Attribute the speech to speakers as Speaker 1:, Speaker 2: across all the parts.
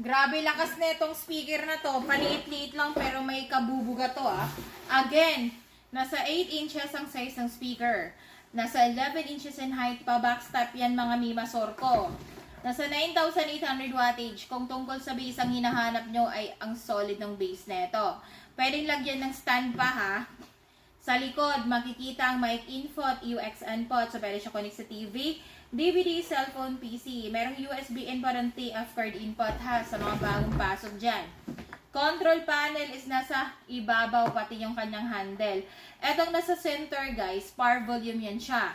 Speaker 1: Grabe lakas na itong speaker na to. Paliit-liit lang pero may kabubuga to ah. Again, nasa 8 inches ang size ng speaker. Nasa 11 inches in height pa. Backstop yan mga Mimasor ko. Nasa 9,800 wattage. Kung tungkol sa bass ang hinahanap nyo ay ang solid ng bass na ito. Pwedeng lagyan ng stand pa ha. Sa likod, makikita ang mic input, UXN port. So, pwede siya connect sa TV, DVD, cellphone, PC. Merong USB input and TF card input ha sa mga bagong pasok dyan. Control panel is nasa ibabaw pati yung kanyang handle. Etong nasa center guys, power volume yan siya.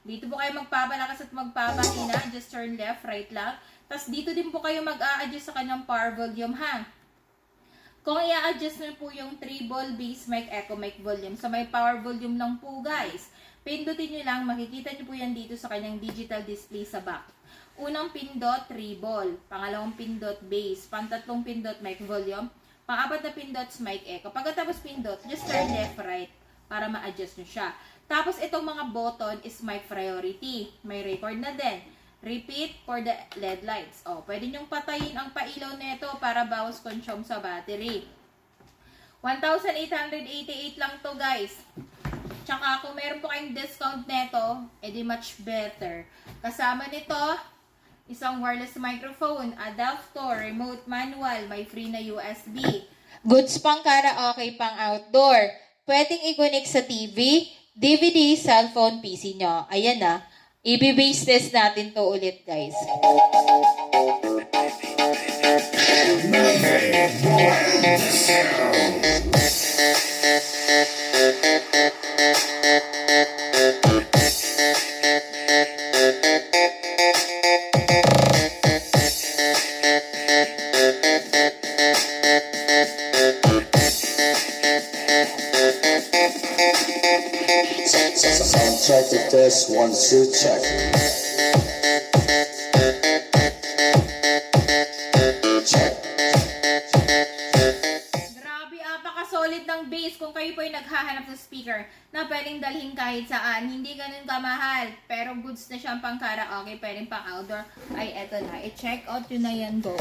Speaker 1: Dito po kayo magpapalakas at magpapahina. Just turn left, right lang. Tapos dito din po kayo mag-a-adjust sa kanyang power volume ha. Kung i-adjust nyo po yung treble, bass mic, echo mic volume. So, may power volume lang po, guys. Pindutin nyo lang. Makikita nyo po yan dito sa kanyang digital display sa back. Unang pindot, treble. Pangalawang pindot, bass. Pantatlong pindot, mic volume. Pang-apat na pindot, mic, echo. Pagkatapos pindot, just turn left, right para ma-adjust nyo siya. Tapos, itong mga button is mic priority. May record na din. Repeat for the LED lights. O, pwede nyong patayin ang pailaw nito para bawas consume sa battery. 1,888 lang to guys. Tsaka kung meron po kayong discount nito, edi much better. Kasama nito, isang wireless microphone, adapter, remote manual, may free na USB. Goods pang karaoke, pang outdoor. Pwedeng i-connect sa TV, DVD, cellphone, PC nyo. Ayan na. I-base test natin to ulit, guys.
Speaker 2: Check the test, 1, 2, check. Check.
Speaker 1: Grabe, apaka-solid ng bass kung kayo po ay naghahanap sa speaker na pwedeng dalhin kahit saan. Hindi ganun kamahal, pero goods na siyang pang karaoke, pwedeng pang outdoor. Ay, eto na. I-check out yun na yan, go.